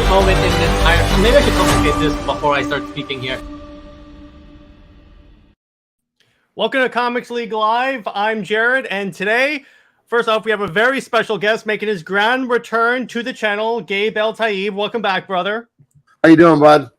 moment in this entire. Maybe I should complicate this before I start speaking here. Welcome to Comics League Live. I'm Jared, and today, first off, we have a very special guest making his grand return to the channel, Gabe Eltaeb. Welcome back, brother. How you doing, bud?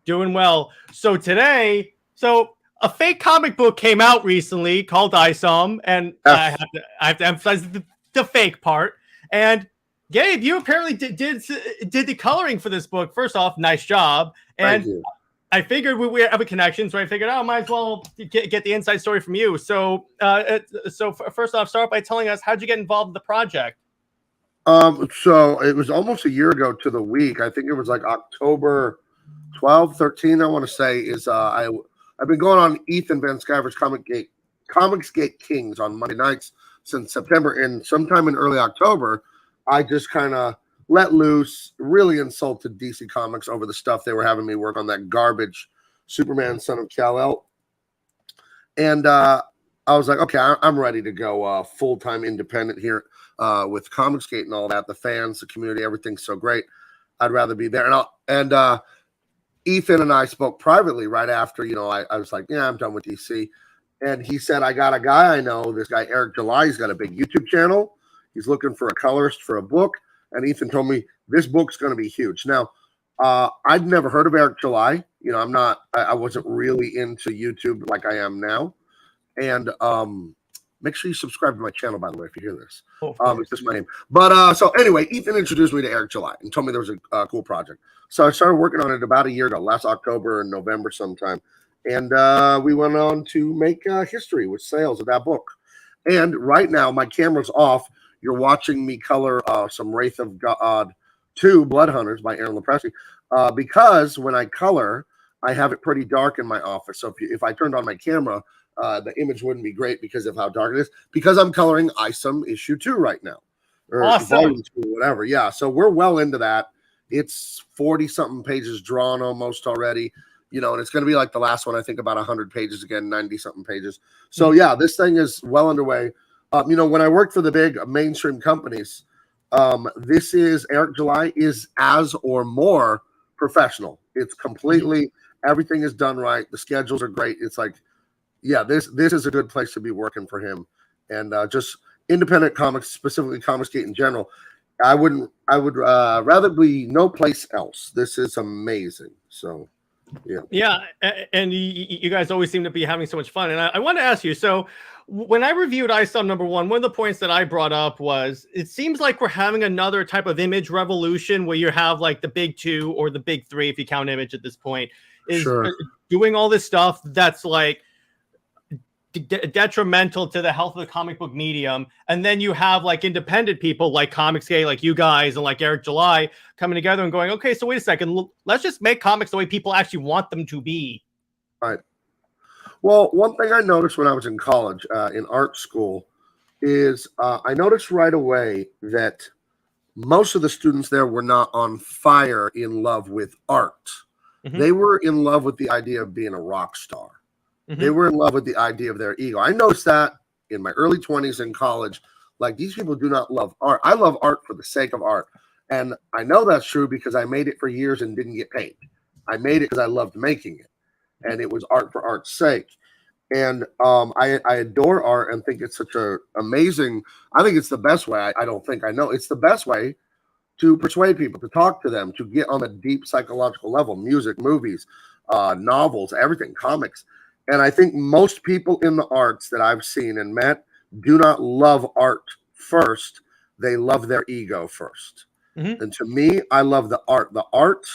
Doing well. So today, a fake comic book came out recently called Isom, and I have to emphasize the fake part. And Gabe, you apparently did the coloring for this book. First off, nice job. And I figured we have a connection, so I figured, might as well get the inside story from you. So, first off, start by telling us, how'd you get involved in the project? So it was almost a year ago to the week. I think it was like October 12, 13, I want to say, I've been going on Ethan Van Sciver's Comicsgate Kings on Monday nights since September, and sometime in early October, I just kind of let loose, really insulted DC Comics over the stuff they were having me work on, that garbage Superman Son of Kal-El. And I was like, okay, I'm ready to go full-time independent here with Comicsgate and all that. The fans, the community, everything's so great. I'd rather be there. And Ethan and I spoke privately right after, I was like, yeah, I'm done with DC. And he said, I got a guy I know, this guy, Eric July. He's got a big YouTube channel. He's looking for a colorist for a book. And Ethan told me this book's going to be huge. Now, I'd never heard of Eric July. I wasn't really into YouTube like I am now. And make sure you subscribe to my channel, by the way, if you hear this. It's just my name. But so anyway, Ethan introduced me to Eric July and told me there was a cool project. So I started working on it about a year ago, last October and November sometime. And we went on to make history with sales of that book. And right now, my camera's off. You're watching me color some Wraith of God 2 Blood Hunters by Aaron Lepresti, because when I color, I have it pretty dark in my office. So if I turned on my camera, the image wouldn't be great because of how dark it is, because I'm coloring Isom issue 2 right now. Or awesome. Volume 2, whatever. Yeah, so we're well into that. It's 40-something pages drawn almost already. And it's going to be like the last one, I think about 100 pages again, 90-something pages. So yeah, this thing is well underway. When I worked for the big mainstream companies, Eric July is as or more professional. It's completely, everything is done right. The schedules are great. It's like, yeah, this is a good place to be working for him. And just independent comics, specifically Comicsgate in general, I would rather be no place else. This is amazing. So yeah, and you guys always seem to be having so much fun. And I want to ask you, so when I reviewed Isom #1, one of the points that I brought up was it seems like we're having another type of image revolution where you have like the big 2 or the big 3, if you count Image at this point, is doing all this stuff that's like detrimental to the health of the comic book medium. And then you have like independent people like Comicsgate, like you guys, and like Eric July coming together and going, okay, so wait a second, let's just make comics the way people actually want them to be. Right. Well, one thing I noticed when I was in college, in art school, is I noticed right away that most of the students there were not on fire in love with art. They were in love with the idea of being a rock star. They were in love with the idea of their ego. I noticed that in my early 20s in college. Like, these people do not love art. I love art for the sake of art. And I know that's true because I made it for years and didn't get paid. I made it because I loved making it. And it was art for art's sake. And I adore art and think it's such a amazing, I think it's the best way. I don't think I know. It's the best way to persuade people, to talk to them, to get on a deep psychological level. Music, movies, novels, everything, comics. And I think most people in the arts that I've seen and met do not love art first. They love their ego first. And to me, I love the art. The art,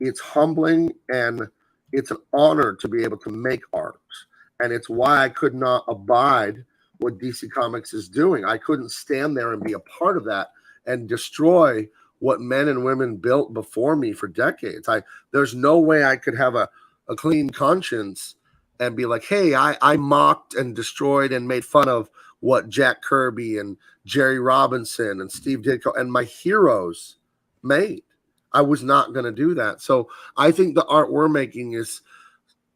it's humbling and it's an honor to be able to make art. And it's why I could not abide what DC Comics is doing. I couldn't stand there and be a part of that and destroy what men and women built before me for decades. There's no way I could have a clean conscience and be like, hey, I mocked and destroyed and made fun of what Jack Kirby and Jerry Robinson and Steve Ditko and my heroes made. I was not going to do that. So I think the art we're making is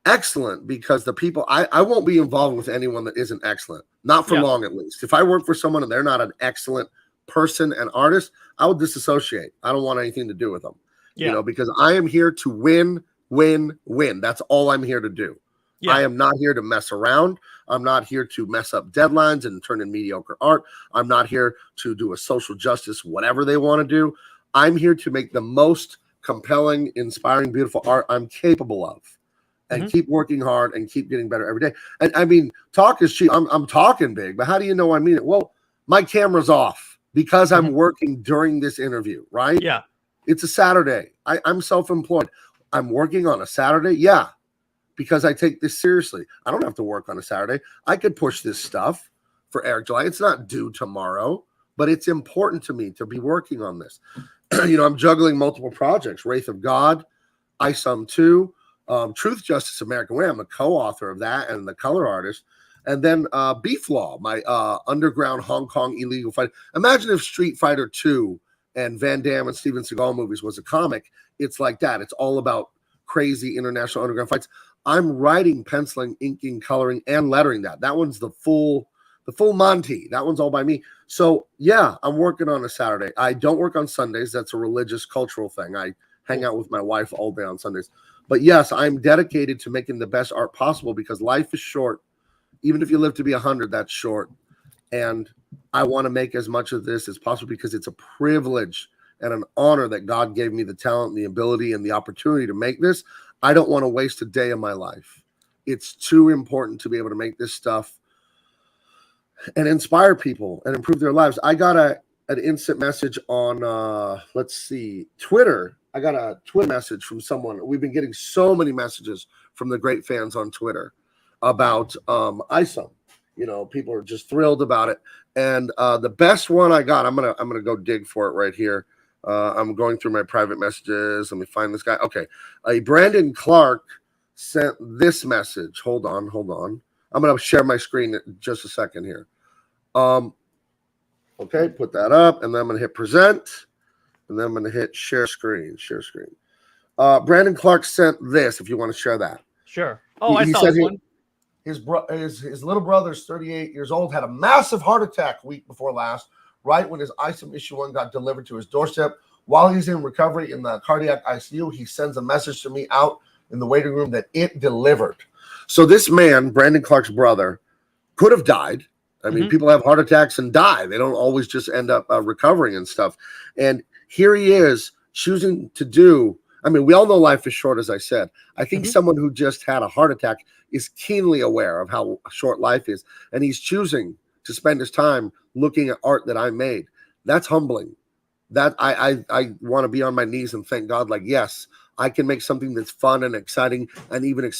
excellent because the people, I won't be involved with anyone that isn't excellent. Not for long, at least. If I work for someone and they're not an excellent person and artist, I will disassociate. I don't want anything to do with them. Yeah. Because I am here to win, win, win. That's all I'm here to do. Yeah. I am not here to mess around. I'm not here to mess up deadlines and turn in mediocre art. I'm not here to do a social justice, whatever they want to do. I'm here to make the most compelling, inspiring, beautiful art I'm capable of, and keep working hard and keep getting better every day. And I mean, talk is cheap. I'm talking big, but how do you know I mean it? Well, my camera's off because I'm working during this interview, right? Yeah. It's a Saturday. I'm self-employed. I'm working on a Saturday. Yeah. Because I take this seriously. I don't have to work on a Saturday. I could push this stuff for Eric July. It's not due tomorrow, but it's important to me to be working on this. I'm juggling multiple projects. Wraith of God, Isom 2, Truth, Justice, American Way. I'm a co-author of that and the color artist. And then Beef Law, my underground Hong Kong illegal fight. Imagine if Street Fighter 2 and Van Damme and Steven Seagal movies was a comic. It's like that. It's all about crazy international underground fights. I'm writing, penciling, inking, coloring, and lettering that. That one's the full Monty. That one's all by me. So yeah, I'm working on a Saturday. I don't work on Sundays. That's a religious, cultural thing. I hang out with my wife all day on Sundays. But yes, I'm dedicated to making the best art possible because life is short. Even if you live to be 100, that's short. And I want to make as much of this as possible because it's a privilege and an honor that God gave me the talent, the ability, and the opportunity to make this. I don't want to waste a day of my life. It's too important to be able to make this stuff and inspire people and improve their lives. I got an instant message on, Twitter. I got a Twitter message from someone. We've been getting so many messages from the great fans on Twitter about Isom. People are just thrilled about it. And the best one I got, I'm gonna go dig for it right here. I'm going through my private messages. Let me find this guy. Okay. Brandon Clark sent this message. Hold on. I'm going to share my screen in just a second here. Okay. Put that up. And then I'm going to hit present. And then I'm going to hit share screen. Brandon Clark sent this if you want to share that. Sure. Oh, I saw this one. His little brother's 38 years old, had a massive heart attack week before last, right when his Isom issue 1 got delivered to his doorstep. While he's in recovery in the cardiac ICU, he sends a message to me out in the waiting room that it delivered. So this man, Brandon Clark's brother, could have died. I mean, people have heart attacks and die. They don't always just end up recovering and stuff. And here he is choosing to do. I mean, we all know life is short, as I said. I think someone who just had a heart attack is keenly aware of how short life is. And he's choosing to spend his time looking at art that I made. That's humbling. That I want to be on my knees and thank God, like, yes, I can make something that's fun and exciting and even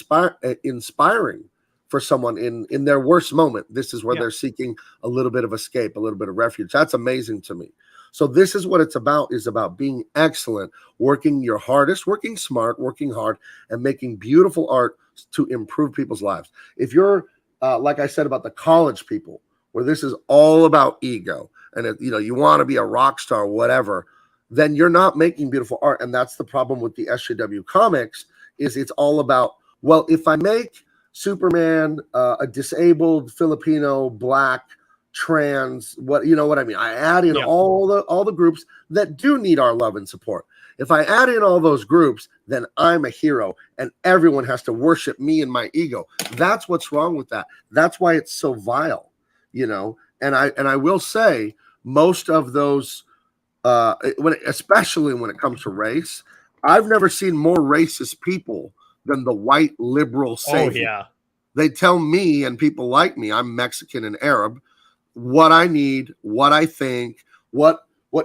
inspiring for someone in their worst moment. This is where they're seeking a little bit of escape, a little bit of refuge. That's amazing to me. So this is what it's about, is about being excellent, working your hardest, working smart, working hard, and making beautiful art to improve people's lives. If you're, like I said about the college people, where this is all about ego, and you want to be a rock star, whatever, then you're not making beautiful art. And that's the problem with the SJW comics, is it's all about, well, if I make Superman a disabled Filipino, black, trans, what I mean, I add in all the groups that do need our love and support. If I add in all those groups, then I'm a hero and everyone has to worship me and my ego. That's what's wrong with that. That's why it's so vile, and I will say most of those, especially when it comes to race, I've never seen more racist people than the white liberal savior. Oh, yeah. They tell me and people like me, I'm Mexican and Arab, what I need, what I think, what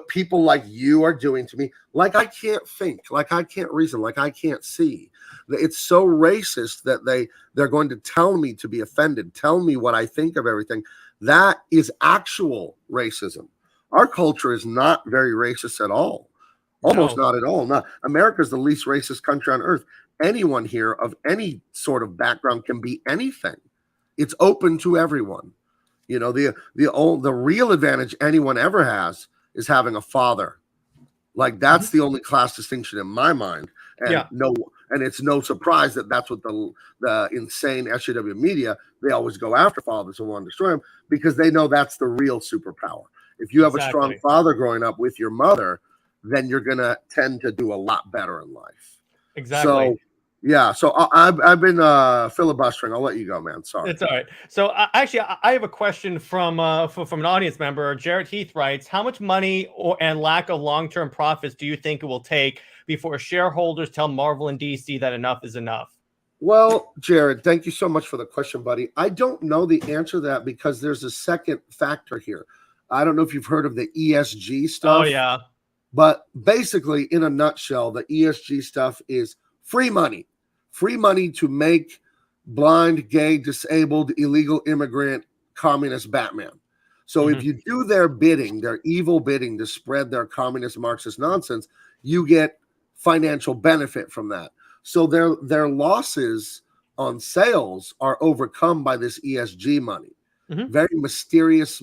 people like you are doing to me. Like I can't think, like I can't reason, like I can't see. It's so racist that they're going to tell me to be offended, tell me what I think of everything. That is actual racism. Our culture is not very racist at all. Almost not at all. Not America's the least racist country on earth. Anyone here of any sort of background can be anything. It's open to everyone. The real advantage anyone ever has is having a father. Like that's the only class distinction in my mind. And it's no surprise that that's what the insane SJW media, they always go after fathers and want to destroy them because they know that's the real superpower. If you have a strong father growing up with your mother, then you're going to tend to do a lot better in life. Exactly. So, yeah. So I've been filibustering. I'll let you go, man. Sorry. It's all right. So actually, I have a question from an audience member. Jarrett Heath writes, how much money and lack of long-term profits do you think it will take before shareholders tell Marvel and DC that enough is enough? Well, Jared, thank you so much for the question, buddy. I don't know the answer to that because there's a second factor here. I don't know if you've heard of the ESG stuff. Oh, yeah. But basically, in a nutshell, the ESG stuff is free money to make blind, gay, disabled, illegal immigrant, communist Batman. So if you do their bidding, their evil bidding to spread their communist Marxist nonsense, you get financial benefit from that. So their losses on sales are overcome by this ESG money. Very mysterious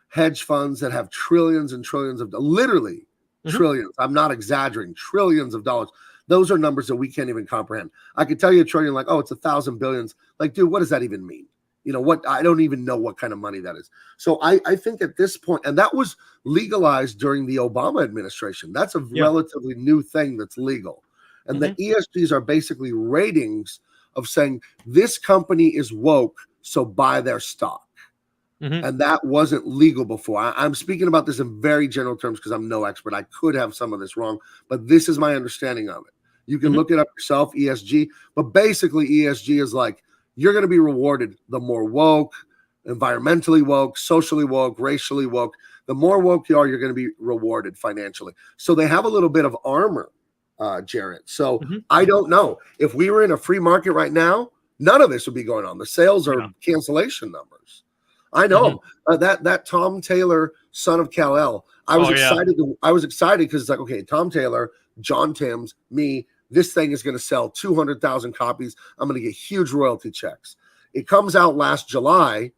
hedge funds that have trillions and trillions of literally trillions. I'm not exaggerating. Trillions of dollars. Those are numbers that we can't even comprehend. I could tell you a trillion, like, oh, it's 1,000 billions. Like, dude, what does that even mean? You know what? I don't even know what kind of money that is. So I think at this point, and that was legalized during the Obama administration. That's a relatively new thing that's legal. And the ESGs are basically ratings of saying this company is woke, so buy their stock. And that wasn't legal before. I'm speaking about this in very general terms because I'm no expert. I could have some of this wrong, but this is my understanding of it. You can look it up yourself, ESG. But basically, ESG is like you're going to be rewarded the more woke, environmentally woke, socially woke, racially woke. The more woke you are, you're going to be rewarded financially. So they have a little bit of armor, Jarrett. So I don't know. If we were in a free market right now, none of this would be going on. The sales are cancellation numbers. I know that Tom Taylor, son of Kal-El. I was excited. I was excited because it's like, okay, Tom Taylor, John Timms, me. This thing is going to sell 200,000 copies. I'm going to get huge royalty checks. It comes out last July,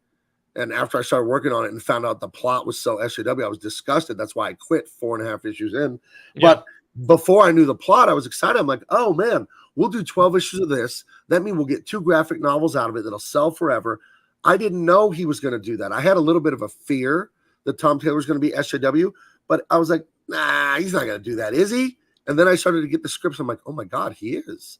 and after I started working on it and found out the plot was so SJW, I was disgusted. That's why I quit 4.5 issues in. But before I knew the plot, I was excited. I'm like, oh man, we'll do 12 issues of this. That means we'll get 2 graphic novels out of it that'll sell forever. I didn't know he was going to do that. I had a little bit of a fear that Tom Taylor was going to be SJW, but I was like, nah, he's not going to do that, is he? And then I started to get the scripts. I'm like, oh my God, he is.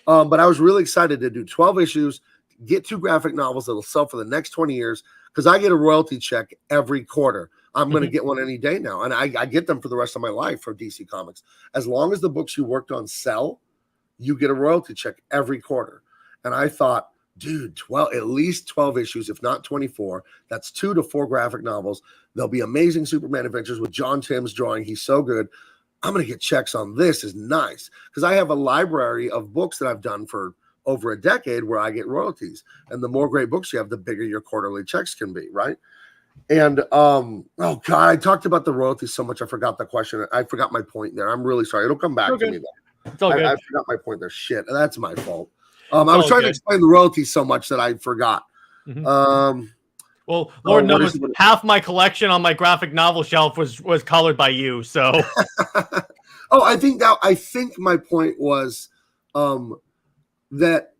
But I was really excited to do 12 issues, get 2 graphic novels that'll sell for the next 20 years because I get a royalty check every quarter. I'm going to get one any day now. And I get them for the rest of my life for DC Comics. As long as the books you worked on sell, you get a royalty check every quarter. And I thought, dude, at least 12 issues, if not 24. That's 2 to 4 graphic novels. There'll be amazing Superman adventures with John Timms drawing. He's so good. I'm going to get checks on this. Is nice because I have a library of books that I've done for over a decade where I get royalties. And the more great books you have, the bigger your quarterly checks can be, right? And oh God, I talked about the royalties so much I forgot the question. I forgot my point there. I'm really sorry. It'll come back to me though. It's all good. I forgot my point there. Shit, that's my fault. I was trying to explain the royalties so much that I forgot. Well, Lord knows half my collection on my graphic novel shelf was colored by you. So, I think my point was that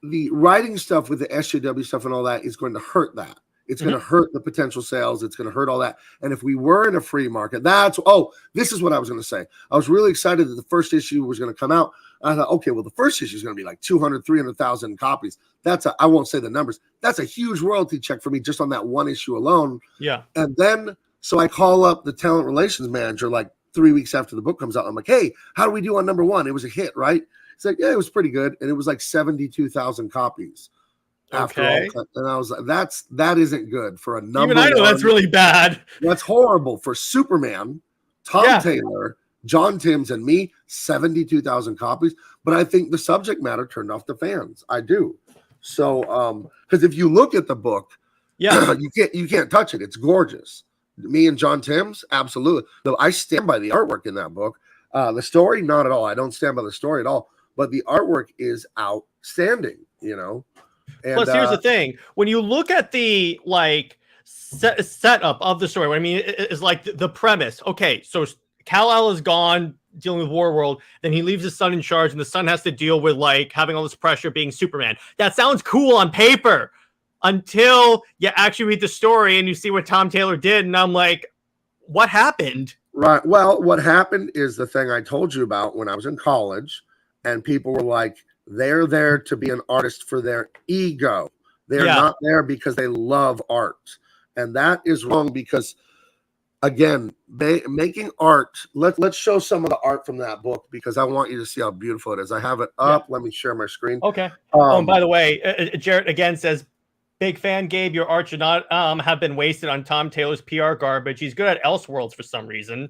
the writing stuff with the SJW stuff and all that is going to hurt that. It's going to hurt the potential sales. It's going to hurt all that. And if we were in a free market, this is what I was going to say. I was really excited that the first issue was going to come out. I thought, okay, well, the first issue is going to be like 200, 300,000 copies. I won't say the numbers. That's a huge royalty check for me just on that one issue alone. Yeah. And then, so I call up the talent relations manager like 3 weeks after the book comes out. I'm like, hey, how do we do on number 1? It was a hit, right? He's like, yeah, it was pretty good. And it was like 72,000 copies. Okay. And I was like, that isn't good for a number. Even I know that's really bad. That's horrible for Superman, Tom Taylor, John Timms, and me. 72,000 copies. But I think the subject matter turned off the fans. I do. So, because if you look at the book, you can't touch it. It's gorgeous. Me and John Timms, absolutely. Though I stand by the artwork in that book. The story, not at all. I don't stand by the story at all. But the artwork is outstanding. You know. And, plus, here's the thing: when you look at the setup of the story, what I mean is like the premise. Okay, so Kal-El is gone, dealing with Warworld. Then he leaves his son in charge, and the son has to deal with like having all this pressure, being Superman. That sounds cool on paper, until you actually read the story and you see what Tom Taylor did, and I'm like, what happened? Right. Well, what happened is the thing I told you about when I was in college, and people were like, they're there to be an artist for their ego. They're Yeah. not there because they love art. And that is wrong because, again, making art, let's show some of the art from that book because I want you to see how beautiful it is. I have it up. Let me share my screen. Okay. Oh, and by the way, Jarrett again says, big fan, Gabe. Your art should not have been wasted on Tom Taylor's PR garbage. He's good at Elseworlds for some reason.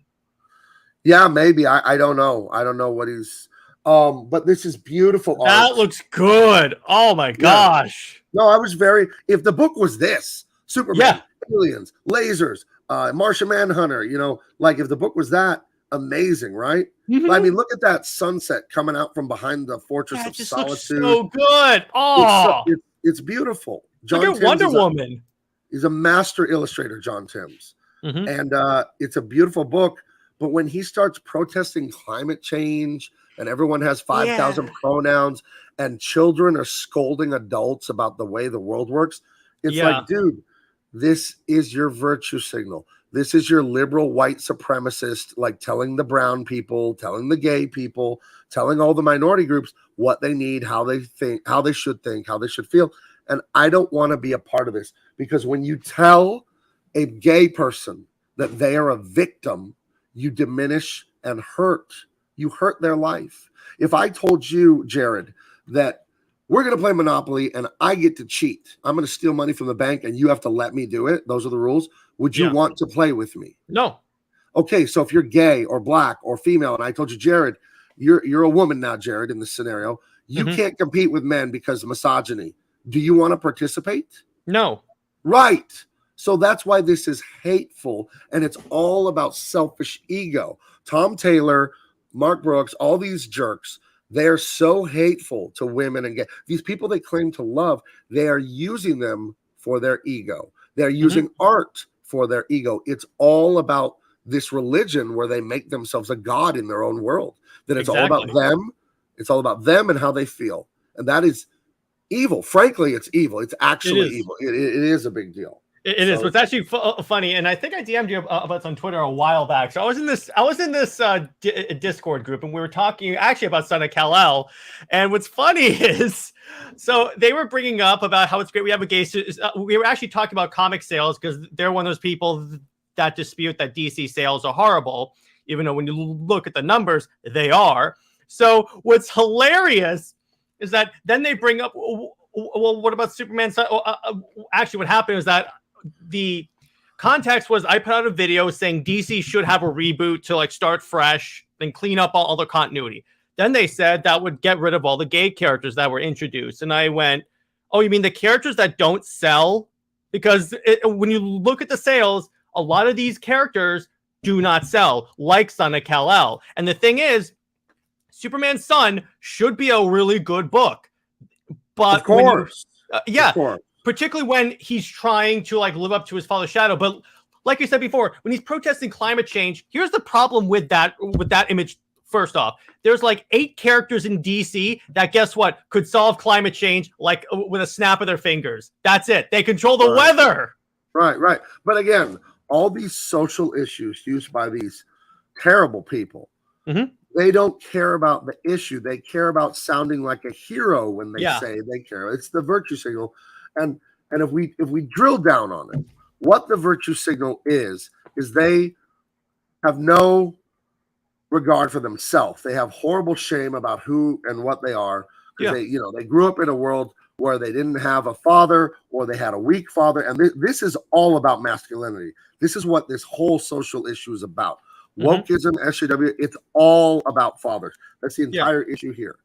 Yeah, maybe. I don't know. I don't know what he's but this is beautiful art. That looks good. Oh my gosh. No, I was very, if the book was this, Superman, aliens, lasers, Martian Manhunter, you know, like if the book was that, amazing, right? I mean, look at that sunset coming out from behind the Fortress of Solitude. So good. Oh, it's beautiful. Look at Wonder Woman. He's a master illustrator, John Timms. And it's a beautiful book. But when he starts protesting climate change and everyone has 5,000 pronouns and children are scolding adults about the way the world works, it's like, dude, this is your virtue signal. This is your liberal white supremacist, like telling the brown people, telling the gay people, telling all the minority groups what they need, how they think, how they should feel. And I don't want to be a part of this because when you tell a gay person that they are a victim, you diminish and hurt. You hurt their life. If I told you, Jared, that we're going to play Monopoly and I get to cheat, I'm going to steal money from the bank and you have to let me do it, those are the rules, would you want to play with me? No. Okay, so if you're gay or black or female, and I told you, Jared, you're a woman now, Jared, in this scenario, you can't compete with men because of misogyny. Do you want to participate? No. Right. So that's why this is hateful, and it's all about selfish ego. Tom Taylor, Mark Brooks, all these jerks, they're so hateful to women and these people they claim to love. They are using them for their ego. They're using art for their ego. It's all about this religion where they make themselves a god in their own world. That it's all about them. It's all about them and how they feel. And that is evil. Frankly, it's evil. It's actually evil. It is a big deal. It is. It's actually funny, and I think I DM'd you about this on Twitter a while back. So I was in this Discord group, and we were talking actually about Son of Kal-El. And what's funny is, so they were bringing up about how it's great we have a gay. We were actually talking about comic sales because they're one of those people that dispute that DC sales are horrible, even though when you look at the numbers, they are. So what's hilarious is that then they bring up, well, what about Superman? Actually, what happened is that the context was I put out a video saying DC should have a reboot to like start fresh and clean up all the continuity. Then they said that would get rid of all the gay characters that were introduced. And I went, oh, you mean the characters that don't sell? Because when you look at the sales, a lot of these characters do not sell, like Son of Kal-El. And the thing is, Superman's Son should be a really good book. But of course. Of course. Particularly when he's trying to like live up to his father's shadow. But like you said before, when he's protesting climate change, here's the problem with that image. First off, there's like 8 characters in DC that, guess what, could solve climate change like with a snap of their fingers. That's it. They control the weather. Right. But again, all these social issues used by these terrible people, they don't care about the issue. They care about sounding like a hero when they say they care. It's the virtue signal. And if we drill down on it, what the virtue signal is they have no regard for themselves. They have horrible shame about who and what they are. Because they grew up in a world where they didn't have a father or they had a weak father. And this is all about masculinity. This is what this whole social issue is about. Wokeism, SJW, it's all about fathers. That's the entire issue here.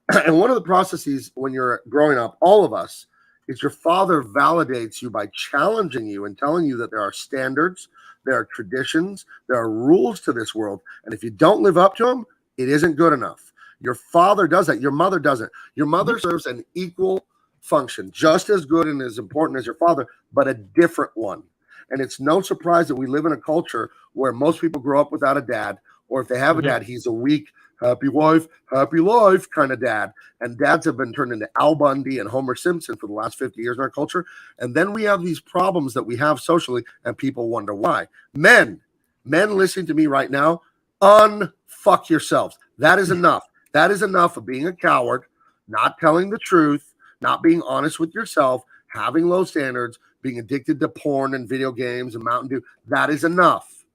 And one of the processes when you're growing up, all of us, is your father validates you by challenging you and telling you that there are standards, there are traditions, there are rules to this world. And if you don't live up to them, it isn't good enough. Your father does that. Your mother doesn't. Your mother serves an equal function, just as good and as important as your father, but a different one. And it's no surprise that we live in a culture where most people grow up without a dad, or if they have a dad, he's a weak, happy wife, happy life kind of dad. And dads have been turned into Al Bundy and Homer Simpson for the last 50 years in our culture. And then we have these problems that we have socially, and people wonder why. Men, Men listening to me right now, unfuck yourselves. That is enough. That is enough of being a coward, not telling the truth, not being honest with yourself, having low standards, being addicted to porn and video games and Mountain Dew. That is enough.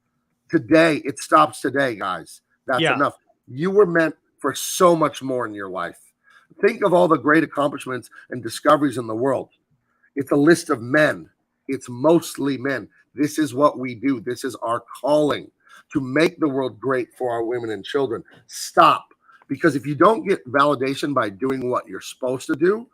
Today, it stops today, guys. That's enough. You were meant for so much more in your life. Think of all the great accomplishments and discoveries in the world. It's a list of men. It's mostly men. This is what we do. This is our calling, to make the world great for our women and children. Stop. Because if you don't get validation by doing what you're supposed to do,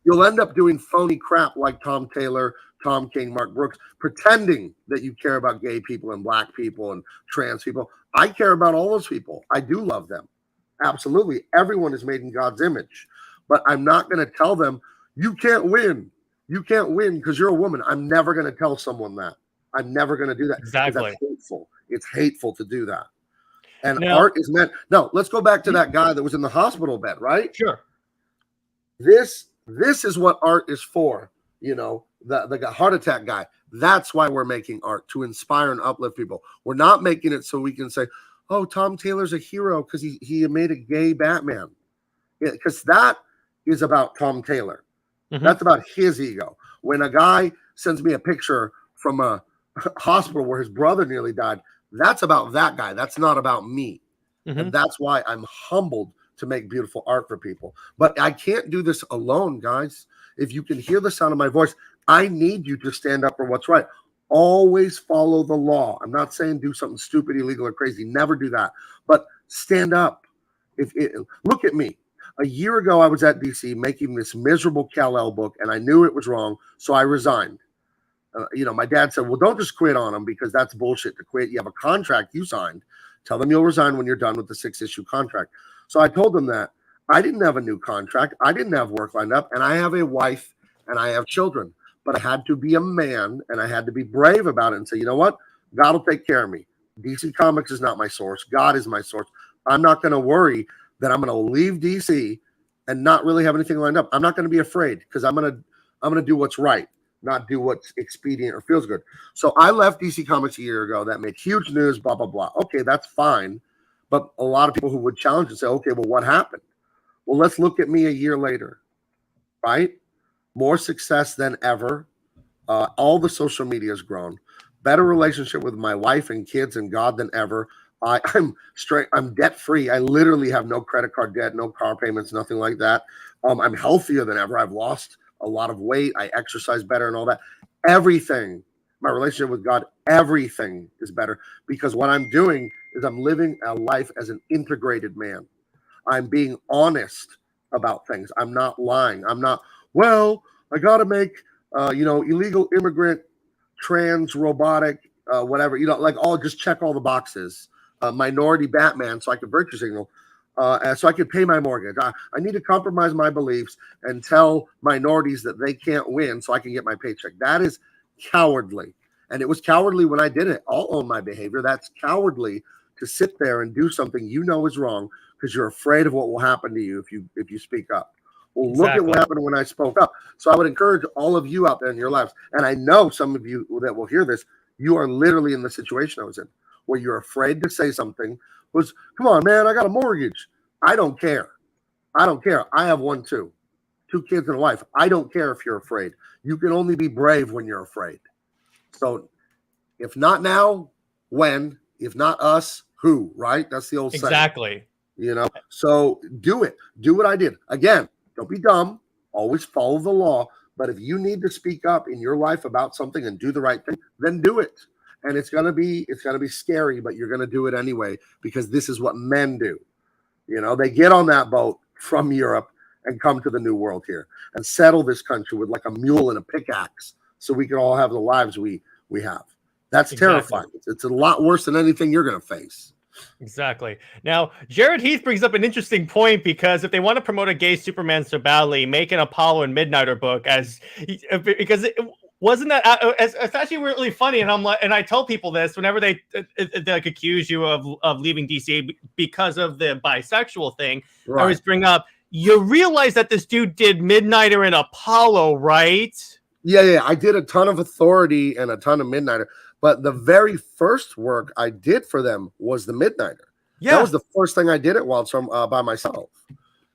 you'll end up doing phony crap like Tom Taylor, Tom King, Mark Brooks, pretending that you care about gay people and black people and trans people. I care about all those people. I do love them. Absolutely. Everyone is made in God's image. But I'm not going to tell them, you can't win. You can't win because you're a woman. I'm never going to tell someone that. I'm never going to do that. Exactly. That's hateful. It's hateful to do that. And art is meant. No, let's go back to that guy that was in the hospital bed, right? Sure. This is what art is for. You know, the heart attack guy. That's why we're making art, to inspire and uplift people. We're not making it so we can say, oh, Tom Taylor's a hero because he made a gay Batman. Because that is about Tom Taylor. Mm-hmm. That's about his ego. When a guy sends me a picture from a hospital where his brother nearly died, that's about that guy. That's not about me. Mm-hmm. And that's why I'm humbled to make beautiful art for people. But I can't do this alone, guys. If you can hear the sound of my voice, I need you to stand up for what's right. Always follow the law. I'm not saying do something stupid, illegal, or crazy. Never do that. But stand up. Look at me. A year ago, I was at DC making this miserable Kal-El book, and I knew it was wrong, so I resigned. My dad said, well, don't just quit on them because that's bullshit to quit. You have a contract you signed. Tell them you'll resign when you're done with the 6-issue contract. So I told them that. I didn't have a new contract. I didn't have work lined up, and I have a wife, and I have children. But I had to be a man, and I had to be brave about it and say, you know what? God will take care of me. DC Comics is not my source. God is my source. I'm not going to worry that I'm going to leave DC and not really have anything lined up. I'm not going to be afraid because I'm going to do what's right, not do what's expedient or feels good. So I left DC Comics a year ago. That made huge news, blah, blah, blah. Okay, that's fine. But a lot of people who would challenge and say, okay, well, what happened? Well, let's look at me a year later, right? More success than ever. All the social media has grown. Better relationship with my wife and kids and God than ever. I'm straight. I'm debt free. I literally have no credit card debt, no car payments, nothing like that. I'm healthier than ever. I've lost a lot of weight. I exercise better and all that. Everything, my relationship with God, everything is better because what I'm doing is I'm living a life as an integrated man. I'm being honest about things. I'm not lying. I'm not, well, I got to make, illegal immigrant, trans, robotic, whatever, just check all the boxes. Minority Batman, so I could virtue signal, so I could pay my mortgage. I need to compromise my beliefs and tell minorities that they can't win so I can get my paycheck. That is cowardly. And it was cowardly when I did it. I'll own my behavior. That's cowardly to sit there and do something you know is wrong because you're afraid of what will happen to you if you speak up. Well, Look at what happened when I spoke up. So I would encourage all of you out there in your lives, and I know some of you that will hear this, you are literally in the situation I was in, where you're afraid to say something. Come on, man, I got a mortgage. I don't care. I don't care. I have one too. 2 kids and a wife. I don't care if you're afraid. You can only be brave when you're afraid. So if not now, when? If not us, who? Right? That's the old saying. Exactly. So do it. Do what I did. Again, don't be dumb. Always follow the law. But if you need to speak up in your life about something and do the right thing, then do it. And it's gonna be scary, but you're gonna do it anyway because this is what men do. They get on that boat from Europe and come to the New World here and settle this country with like a mule and a pickaxe, so we can all have the lives we have. That's terrifying. It's a lot worse than anything you're gonna face. Exactly. Now, Jared Heath brings up an interesting point because if they want to promote a gay Superman so badly, make an Apollo and Midnighter book because it wasn't that it's actually really funny. And I'm like, and I tell people this whenever they accuse you of leaving DC because of the bisexual thing. Right. I always bring up, you realize that this dude did Midnighter and Apollo, right? Yeah. I did a ton of Authority and a ton of Midnighter. But the very first work I did for them was the Midnighter. Yeah. That was the first thing I did at Wildstorm by myself.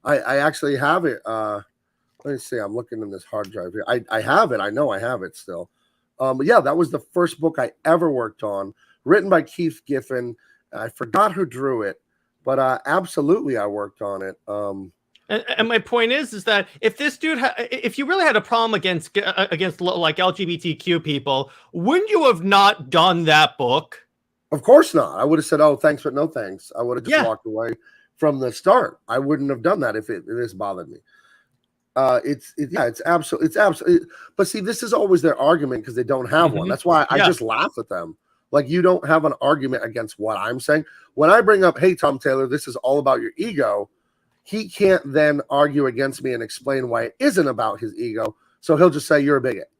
I actually have it. Let me see. I'm looking in this hard drive here. I have it. I know I have it still. But yeah, that was the first book I ever worked on, written by Keith Giffen. I forgot who drew it, but absolutely I worked on it. And my point is that if this dude, if you really had a problem against like LGBTQ people, wouldn't you have not done that book? Of course not. I would have said, "Oh, thanks, but no thanks." I would have just walked away from the start. I wouldn't have done that if this bothered me. It's absolutely. But see, this is always their argument because they don't have one. That's why I just laugh at them. Like, you don't have an argument against what I'm saying. When I bring up, "Hey, Tom Taylor, this is all about your ego," he can't then argue against me and explain why it isn't about his ego. So he'll just say, "You're a bigot."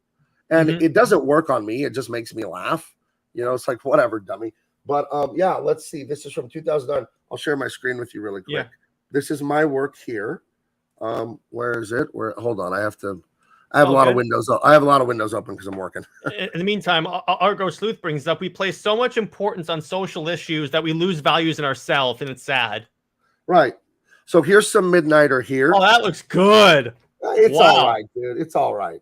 And it doesn't work on me. It just makes me laugh. You know, it's like, whatever, dummy. But yeah, let's see. This is from 2009. I'll share my screen with you really quick. Yeah. This is my work here. Where is it? Hold on. I have a lot of windows. I have a lot of windows open because I'm working. In the meantime, Argo Sleuth brings up, we place so much importance on social issues that we lose values in ourselves, and it's sad. Right. So here's some Midnighter here. Oh, that looks good. It's all right, dude. It's all right.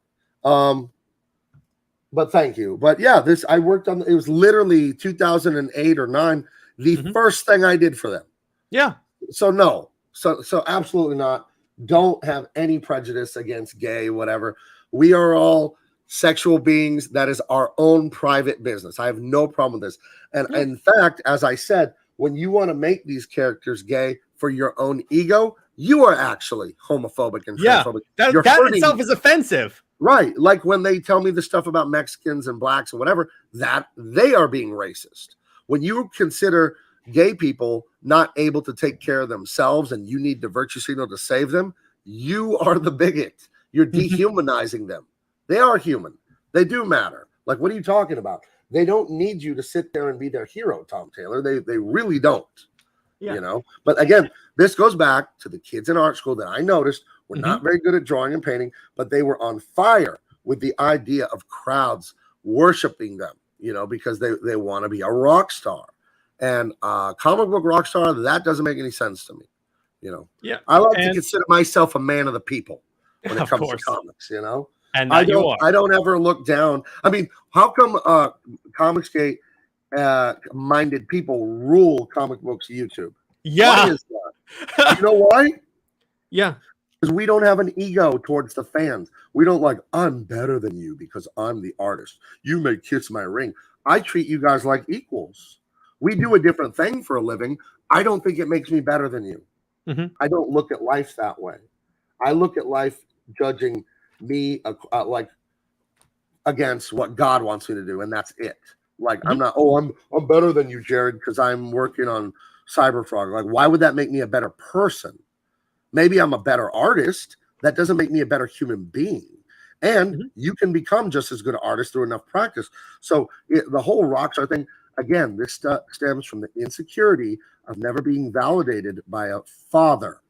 But thank you. But yeah, I worked on, it was literally 2008 or 9, the first thing I did for them. Yeah. So no. So absolutely not. Don't have any prejudice against gay, whatever. We are all sexual beings. That is our own private business. I have no problem with this. And in fact, as I said, when you want to make these characters gay for your own ego, you are actually homophobic and transphobic. That itself is offensive. Right. Like when they tell me the stuff about Mexicans and blacks and whatever, that they are being racist. When you consider gay people not able to take care of themselves and you need the virtue signal to save them, you are the bigot. You're dehumanizing them. They are human. They do matter. Like, what are you talking about? They don't need you to sit there and be their hero, Tom Taylor. They really don't. You know? But again, this goes back to the kids in art school that I noticed were not very good at drawing and painting, but they were on fire with the idea of crowds worshiping them, you know, because they want to be a rock star. And comic book rock star, that doesn't make any sense to me, you know. Yeah, I like to consider myself a man of the people when it comes to comics, you know. And I don't ever look down. I mean, how come Comicsgate minded people rule comic books YouTube? Yeah, why is that? You know why? Yeah. Because we don't have an ego towards the fans. We don't like, I'm better than you because I'm the artist. You may kiss my ring. I treat you guys like equals. We do a different thing for a living. I don't think it makes me better than you. I don't look at life that way. I look at life judging me like against what God wants me to do, and that's it. Like, I'm not, I'm better than you, Jared, because I'm working on Cyberfrog. Like, why would that make me a better person? Maybe I'm a better artist. That doesn't make me a better human being. And you can become just as good an artist through enough practice. So the whole rockstar thing, again, this stems from the insecurity of never being validated by a father.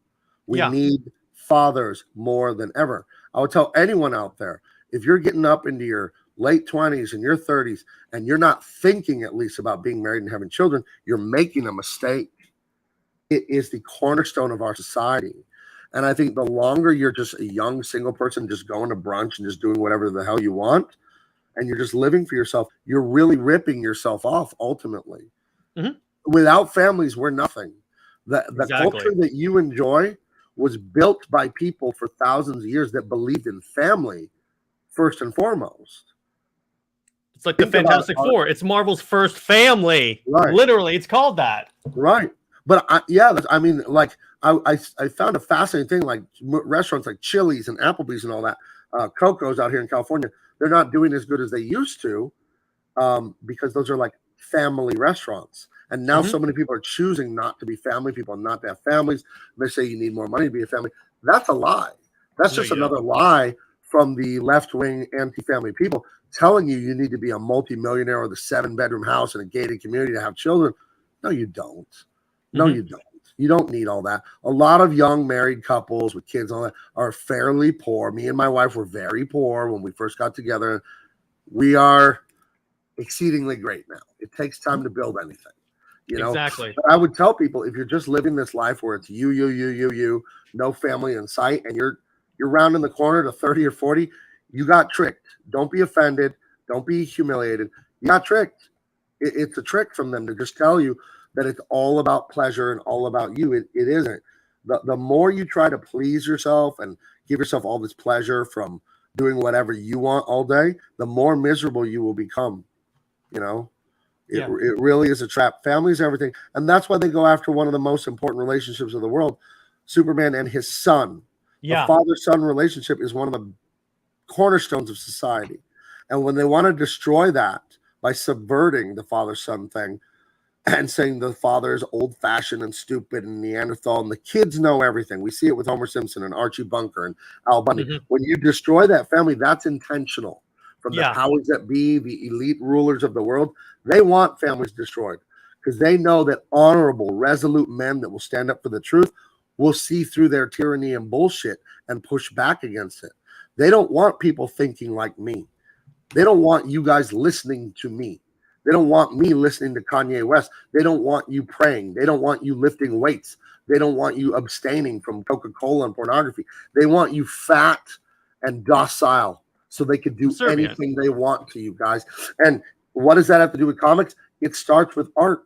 We need fathers more than ever. I would tell anyone out there, if you're getting up into your late 20s and your 30s, and you're not thinking at least about being married and having children, you're making a mistake. It is the cornerstone of our society. And I think the longer you're just a young single person just going to brunch and just doing whatever the hell you want, and you're just living for yourself, you're really ripping yourself off ultimately. Without families, we're nothing. The culture that you enjoy was built by people for thousands of years that believed in family first and foremost. It's like the Fantastic Four. It's Marvel's first family. Right. Literally, it's called that. Right. But I mean, like, I found a fascinating thing, like restaurants like Chili's and Applebee's and all that, Coco's out here in California, they're not doing as good as they used to because those are like family restaurants. And now so many people are choosing not to be family people and not to have families. They say you need more money to be a family. That's a lie. That's just another lie from the left-wing anti-family people telling you need to be a multi-millionaire with a 7-bedroom house in a gated community to have children. No, you don't. No, you don't. You don't need all that. A lot of young married couples with kids and all that are fairly poor. Me and my wife were very poor when we first got together. We are exceedingly great now. It takes time to build anything, you know. Exactly. But I would tell people, if you're just living this life where it's you, no family in sight, and you're rounding the corner to 30 or 40, you got tricked. Don't be offended. Don't be humiliated. You got tricked. It's a trick from them to just tell you that it's all about pleasure and all about you. It isn't. The more you try to please yourself and give yourself all this pleasure from doing whatever you want all day, the more miserable you will become. You know, it really is a trap. Family is everything. And that's why they go after one of the most important relationships of the world, Superman and his son. Yeah. The father-son relationship is one of the cornerstones of society. And when they want to destroy that by subverting the father-son thing and saying the father is old-fashioned and stupid and Neanderthal, and the kids know everything. We see it with Homer Simpson and Archie Bunker and Al Bundy. Mm-hmm. When you destroy that family, that's intentional. From the powers that be, the elite rulers of the world, they want families destroyed because they know that honorable, resolute men that will stand up for the truth will see through their tyranny and bullshit and push back against it. They don't want people thinking like me. They don't want you guys listening to me. They don't want me listening to Kanye West. They don't want you praying. They don't want you lifting weights. They don't want you abstaining from Coca-Cola and pornography. They want you fat and docile so they could do anything they want to you guys. And what does that have to do with comics? It starts with art.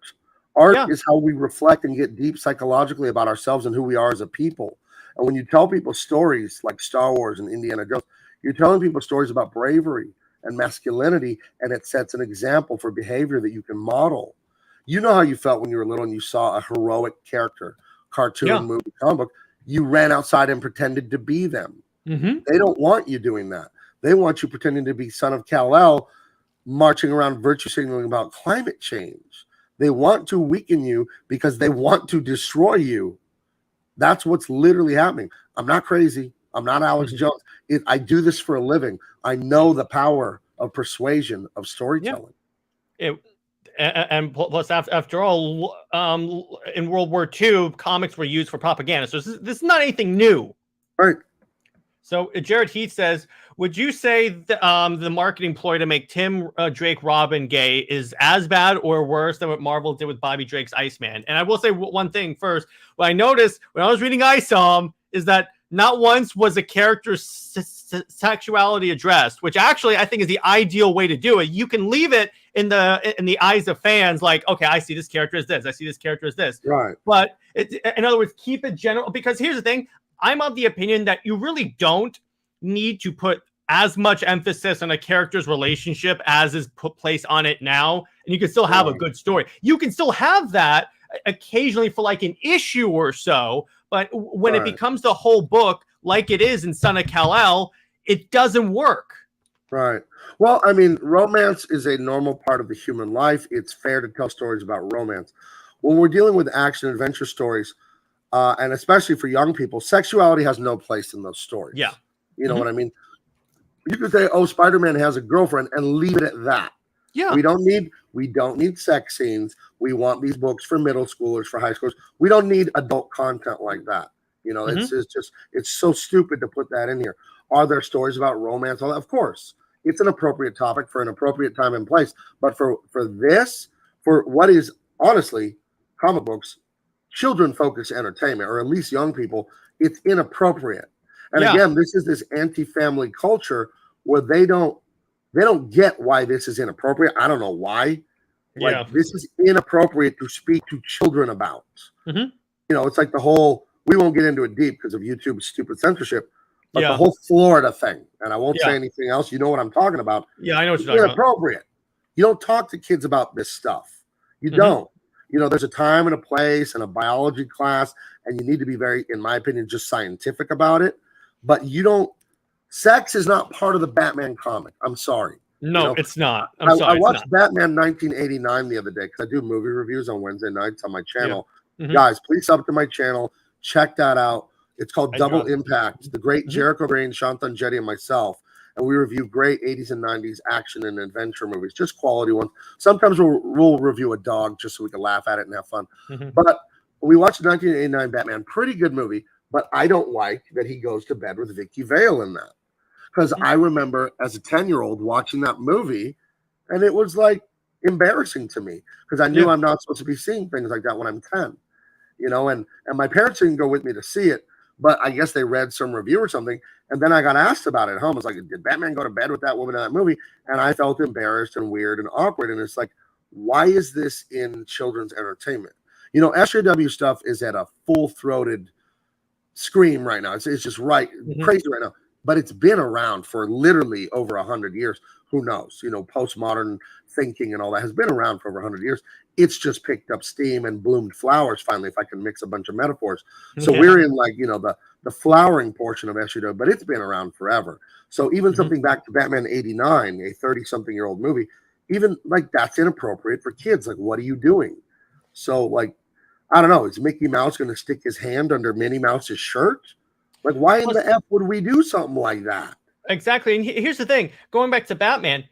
Art is how we reflect and get deep psychologically about ourselves and who we are as a people. And when you tell people stories like Star Wars and Indiana Jones, you're telling people stories about bravery and masculinity, and it sets an example for behavior that you can model. You know how you felt when you were little and you saw a heroic character, cartoon, movie, comic book. You ran outside and pretended to be them. Mm-hmm. They don't want you doing that. They want you pretending to be son of Kal-El, marching around virtue signaling about climate change. They want to weaken you because they want to destroy you. That's what's literally happening. I'm not crazy. I'm not Alex Jones. I do this for a living. I know the power of persuasion, of storytelling. And plus, after all, in World War II, comics were used for propaganda. So this is not anything new. Right. So Jared Heath says, would you say the marketing ploy to make Tim Drake Robin gay is as bad or worse than what Marvel did with Bobby Drake's Iceman? And I will say one thing first. What I noticed when I was reading Isom is that not once was a character's sexuality addressed, which actually I think is the ideal way to do it. You can leave it in the eyes of fans, like, okay, I see this character as this, I see this character as this. Right. But in other words, keep it general, because here's the thing. I'm of the opinion that you really don't need to put as much emphasis on a character's relationship as is put place on it now, and you can still have a good story. You can still have that occasionally for like an issue or so, but when it becomes the whole book, like it is in Son of Kal-El, it doesn't work. Right. Well, I mean, romance is a normal part of the human life. It's fair to tell stories about romance. When we're dealing with action adventure stories, and especially for young people, sexuality has no place in those stories. Yeah. You know what I mean? You could say, oh, Spider-Man has a girlfriend, and leave it at that. Yeah. We don't need sex scenes. We want these books for middle schoolers, for high schoolers. We don't need adult content like that. You know, it's so stupid to put that in here. Are there stories about romance? Of course. It's an appropriate topic for an appropriate time and place. But for what is honestly comic books, children-focused entertainment, or at least young people, it's inappropriate. And again, this is this anti-family culture where they don't get why this is inappropriate. I don't know why. Like, this is inappropriate to speak to children about. You know, it's like the whole, we won't get into it deep because of YouTube's stupid censorship, but the whole Florida thing, and I won't say anything else. You know what I'm talking about. Yeah, I know what you're talking about. Inappropriate. You don't talk to kids about this stuff. You don't. You know, there's a time and a place and a biology class, and you need to be very, in my opinion, just scientific about it. But you don't, sex is not part of the Batman comic. I'm sorry. No, you know? It's not. I watched Batman 1989 the other day because I do movie reviews on Wednesday nights on my channel. Guys, please sub to my channel. Check that out. It's called Double Impact. The great Jericho Green, Shantan Jetty, and myself. And we review great 80s and 90s action and adventure movies, just quality ones. Sometimes we'll review a dog just so we can laugh at it and have fun. But we watched the 1989 Batman. Pretty good movie. But I don't like that he goes to bed with Vicky Vale in that. Because I remember as a 10-year-old watching that movie, and it was like, embarrassing to me because I knew I'm not supposed to be seeing things like that when I'm 10, you know, and my parents didn't go with me to see it, but I guess they read some review or something. And then I got asked about it at home. I was like, did Batman go to bed with that woman in that movie? And I felt embarrassed and weird and awkward. And it's like, why is this in children's entertainment? You know, SJW stuff is at a full-throated scream right now. It's just crazy right now. But it's been around for literally over 100 years. Who knows? You know, postmodern thinking and all that has been around for over 100 years. It's just picked up steam and bloomed flowers finally, if I can mix a bunch of metaphors. So we're in like, you know, the flowering portion of SJW, but it's been around forever. So even something back to Batman 89, a 30-something-year-old movie, even like that's inappropriate for kids. Like, what are you doing? So like, I don't know. Is Mickey Mouse going to stick his hand under Minnie Mouse's shirt? Like, why in the F would we do something like that? Exactly. And here's the thing, going back to Batman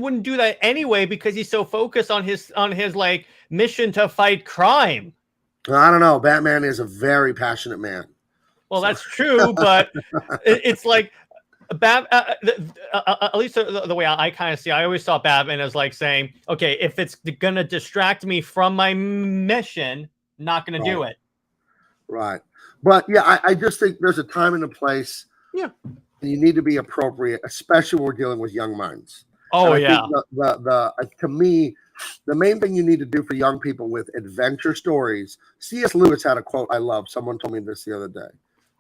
wouldn't do that anyway because he's so focused on his like mission to fight crime. I don't know. Batman is a very passionate man. Well, that's true, but it's like at least the way I kind of see, I always saw Batman as like saying, okay, if it's going to distract me from my mission, not going to do it. Right. But yeah, I just think there's a time and a place. Yeah. And you need to be appropriate, especially when we're dealing with young minds. Oh, yeah. To me, the main thing you need to do for young people with adventure stories, C.S. Lewis had a quote I love. Someone told me this the other day.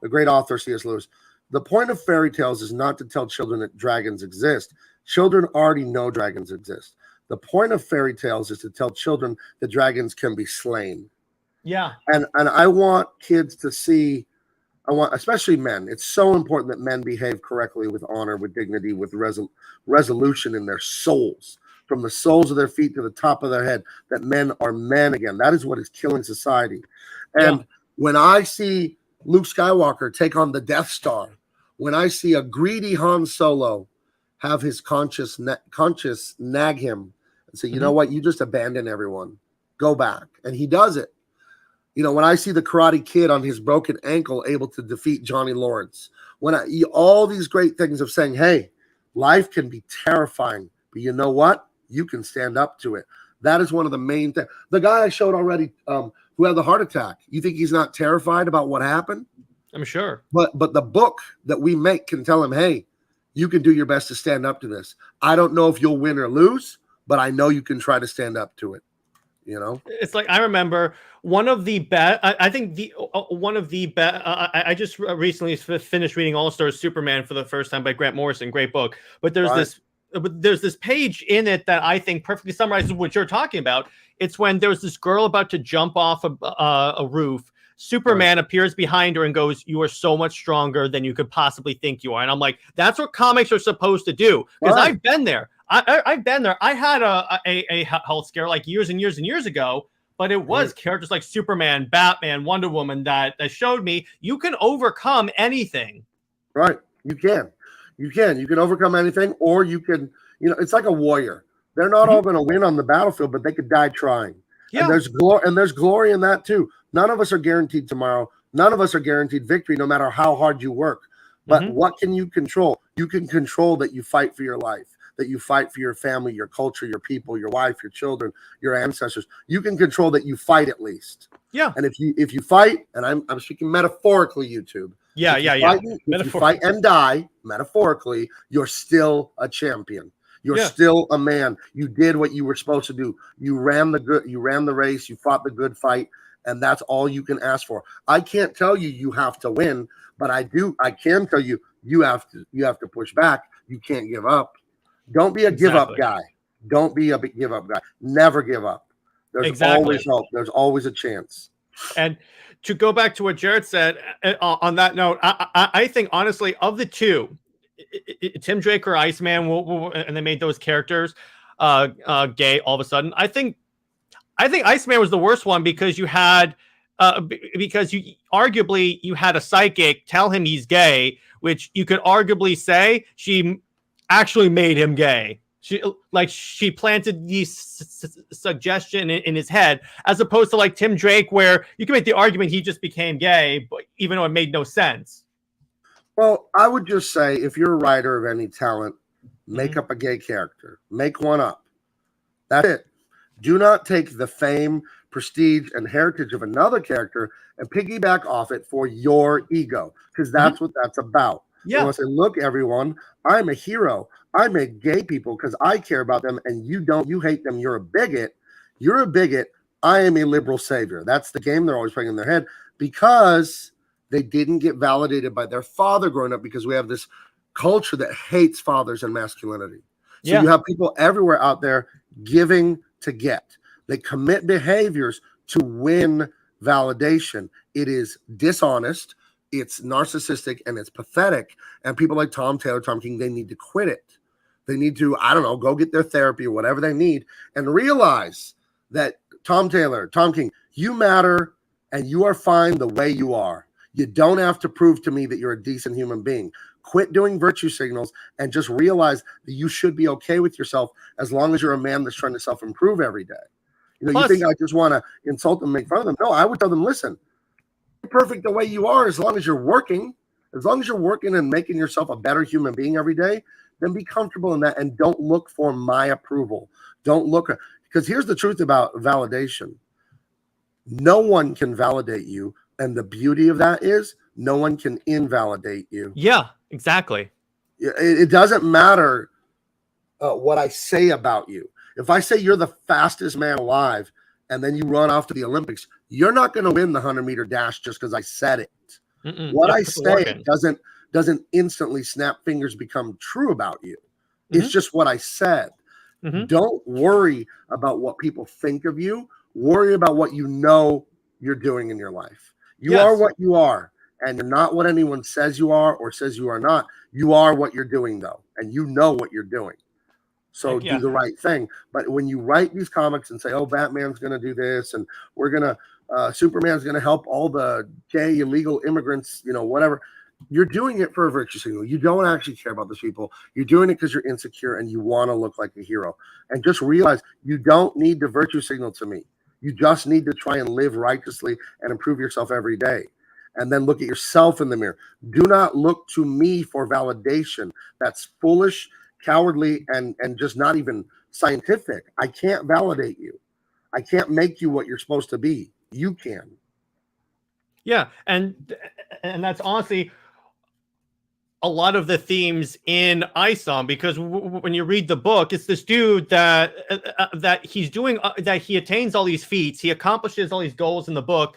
The great author C.S. Lewis. The point of fairy tales is not to tell children that dragons exist. Children already know dragons exist. The point of fairy tales is to tell children that dragons can be slain. Yeah. And I want kids to see, especially men. It's so important that men behave correctly with honor, with dignity, with resolution in their souls, from the soles of their feet to the top of their head, that men are men again. That is what is killing society. And when I see Luke Skywalker take on the Death Star, when I see a greedy Han Solo have his conscience nag him and say, you know what, you just abandon everyone, go back. And he does it. You know, when I see the Karate Kid on his broken ankle able to defeat Johnny Lawrence, all these great things of saying, hey, life can be terrifying, but you know what? You can stand up to it. That is one of the main things. The guy I showed already who had the heart attack, you think he's not terrified about what happened? I'm sure. But the book that we make can tell him, hey, you can do your best to stand up to this. I don't know if you'll win or lose, but I know you can try to stand up to it. You know, it's like I remember one of the best. I think one of the best. I just recently finished reading All Stars Superman for the first time by Grant Morrison. Great book. But there's this page in it that I think perfectly summarizes what you're talking about. It's when there's this girl about to jump off a roof. Superman appears behind her and goes, "You are so much stronger than you could possibly think you are." And I'm like, that's what comics are supposed to do, because I've been there. I've been there. I had a health scare like years and years and years ago, but it was characters like Superman, Batman, Wonder Woman that showed me you can overcome anything. Right. You can overcome anything, or you can, you know, it's like a warrior. They're not all going to win on the battlefield, but they could die trying. Yeah. And there's glory in that too. None of us are guaranteed tomorrow. None of us are guaranteed victory, no matter how hard you work. But what can you control? You can control that you fight for your life, that you fight for your family, your culture, your people, your wife, your children, your ancestors. You can control that you fight at least. Yeah. And if you fight, and I'm speaking metaphorically, YouTube. If you fight and die, metaphorically, you're still a champion. You're still a man. You did what you were supposed to do. You ran the race, you fought the good fight, and that's all you can ask for. I can't tell you have to win, but I can tell you have to push back. You can't give up. Don't be a give up guy. Don't be a give up guy. Never give up. There's always hope. There's always a chance. And to go back to what Jared said on that note, I think honestly of the two, Tim Drake or Iceman, and they made those characters gay all of a sudden. I think Iceman was the worst one because you had because you had a psychic tell him he's gay, which you could arguably say she actually made him gay. She planted these suggestion in his head, as opposed to like Tim Drake, where you can make the argument he just became gay, but even though it made no sense. Well, I would just say, if you're a writer of any talent, make up a gay character. Make one up. That's it. Do not take the fame, prestige, and heritage of another character and piggyback off it for your ego, because that's what that's about. Yeah. You want to say, look, everyone, I'm a hero. I make gay people because I care about them, and you don't. You hate them. You're a bigot. You're a bigot. I am a liberal savior. That's the game they're always playing in their head, because they didn't get validated by their father growing up, because we have this culture that hates fathers and masculinity. So you have people everywhere out there giving to get. They commit behaviors to win validation. It is dishonest, it's narcissistic, and it's pathetic. And people like Tom Taylor, Tom King, they need to quit it. They need to, I don't know, go get their therapy or whatever they need and realize that Tom Taylor, Tom King, you matter and you are fine the way you are. You don't have to prove to me that you're a decent human being. Quit doing virtue signals and just realize that you should be okay with yourself as long as you're a man that's trying to self-improve every day. You know, you think I just want to insult them, make fun of them. No, I would tell them, listen, you're perfect the way you are as long as you're working. As long as you're working and making yourself a better human being every day, then be comfortable in that and don't look for my approval. Don't look, because here's the truth about validation. No one can validate you. And the beauty of that is no one can invalidate you. Yeah, exactly. It doesn't matter what I say about you. If I say you're the fastest man alive and then you run off to the Olympics, you're not going to win the 100-meter dash just because I said it. What I say doesn't instantly snap fingers become true about you. It's just what I said. Don't worry about what people think of you. Worry about what you know you're doing in your life. You are what you are, and you're not what anyone says you are or says you are not. You are what you're doing, though, and you know what you're doing. So do the right thing. But when you write these comics and say, oh, Batman's going to do this, and we're going to, Superman's going to help all the gay illegal immigrants, you know, whatever, you're doing it for a virtue signal. You don't actually care about those people. You're doing it because you're insecure and you want to look like a hero. And just realize you don't need to virtue signal to me. You just need to try and live righteously and improve yourself every day. And then look at yourself in the mirror. Do not look to me for validation. That's foolish, cowardly, and just not even scientific. I can't validate you. I can't make you what you're supposed to be. You can. Yeah, and that's honestly a lot of the themes in Isom, because when you read the book, it's this dude that he's doing that he attains all these feats, he accomplishes all these goals in the book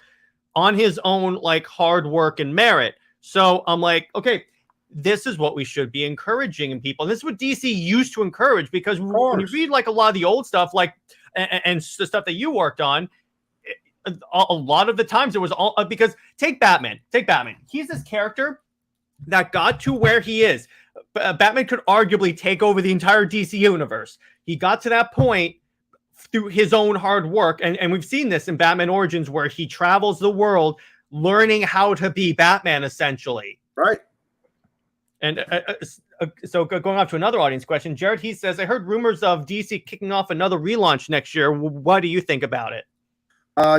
on his own like hard work and merit. So I'm like, okay, this is what we should be encouraging in people. And this is what DC used to encourage, because when you read like a lot of the old stuff, like and the stuff that you worked on, a lot of the times it was all because take Batman. He's this character that got to where he is. Batman could arguably take over the entire DC universe. He got to that point through his own hard work. And we've seen this in Batman Origins, where he travels the world learning how to be Batman, essentially. Right. And so going off to another audience question, Jared, he says, I heard rumors of DC kicking off another relaunch next year. What do you think about it?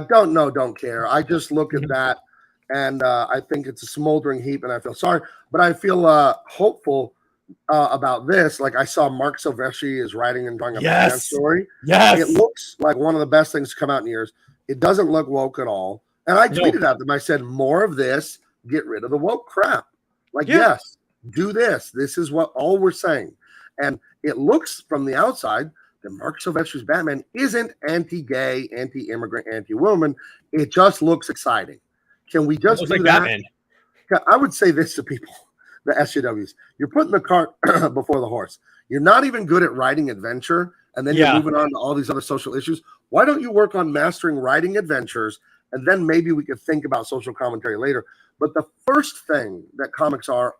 Don't know, don't care. I just look at that and I think it's a smoldering heap and I feel sorry, but I feel hopeful about this. Like I saw Mark Silvestri is writing and drawing a Batman story. Yes. It looks like one of the best things to come out in years. It doesn't look woke at all. And I tweeted at them. I said, more of this, get rid of the woke crap. Like, yes, do this. This is what all we're saying. And it looks from the outside that Mark Silvestri's Batman isn't anti-gay, anti-immigrant, anti-woman. It just looks exciting. Can we just do like that? Batman. I would say this to people, the SJWs. You're putting the cart before the horse. You're not even good at writing adventure, and then you're moving on to all these other social issues. Why don't you work on mastering writing adventures, and then maybe we could think about social commentary later. But the first thing that comics are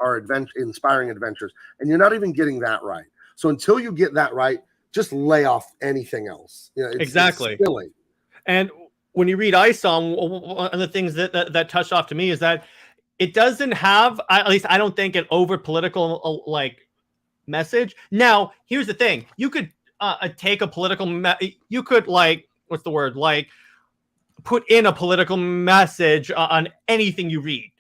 inspiring adventures, and you're not even getting that right. So until you get that right, just lay off anything else. You know, it's silly. And when you read Isom, one of the things that touched off to me is that it doesn't have, at least I don't think, an over political like message. Now, here's the thing: you could take a political, you could like, what's the word, like put in a political message on anything you read.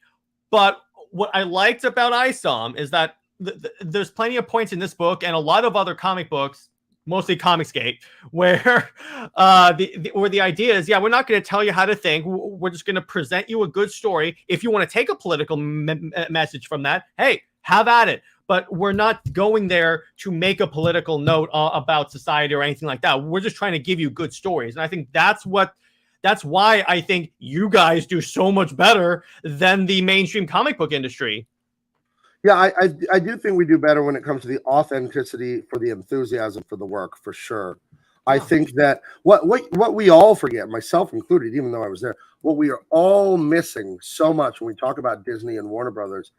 But what I liked about Isom is that there's plenty of points in this book and a lot of other comic books mostly Comicsgate, where the idea is, yeah, we're not going to tell you how to think. We're just going to present you a good story. If you want to take a political message from that, hey, have at it. But we're not going there to make a political note about society or anything like that. We're just trying to give you good stories. And I think that's why I think you guys do so much better than the mainstream comic book industry. Yeah, I do think we do better when it comes to the authenticity, for the enthusiasm for the work, for sure. Yeah. I think that what we all forget, myself included, even though I was there, what we are all missing so much when we talk about Disney and Warner Brothers,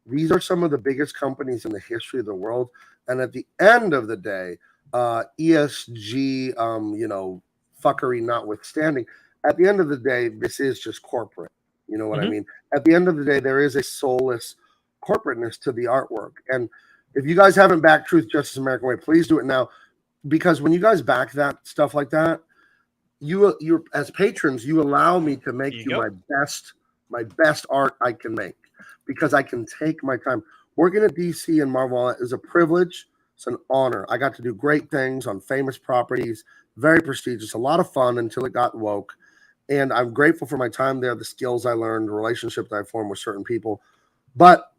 these are some of the biggest companies in the history of the world. And at the end of the day, ESG, fuckery notwithstanding, at the end of the day, this is just corporate. You know what I mean? At the end of the day, there is a soulless corporateness to the artwork. And if you guys haven't backed Truth, Justice, American Way, please do it now. Because when you guys back that stuff like that, you're as patrons, you allow me to make you my best art I can make. Because I can take my time. Working at DC and Marvel is a privilege. It's an honor. I got to do great things on famous properties, very prestigious, a lot of fun until it got woke. And I'm grateful for my time there, the skills I learned, the relationships I formed with certain people. But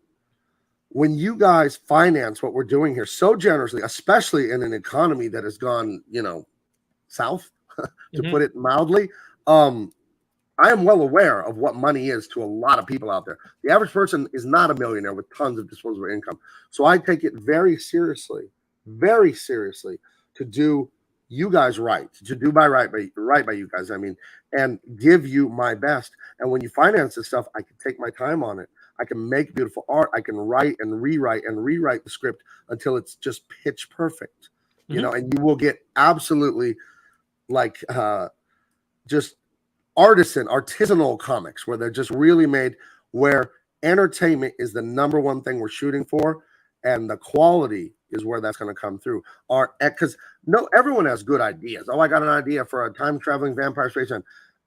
when you guys finance what we're doing here so generously, especially in an economy that has gone, south, to put it mildly, I am well aware of what money is to a lot of people out there. The average person is not a millionaire with tons of disposable income. So I take it very seriously to do you guys right, to do right by you guys, and give you my best. And when you finance this stuff, I can take my time on it. I can make beautiful art. I can write and rewrite the script until it's just pitch perfect, and you will get absolutely just artisanal comics where they're just really made, where entertainment is the number one thing we're shooting for, and the quality is where that's going to come through. Because everyone has good ideas. Oh, I got an idea for a time-traveling vampire space.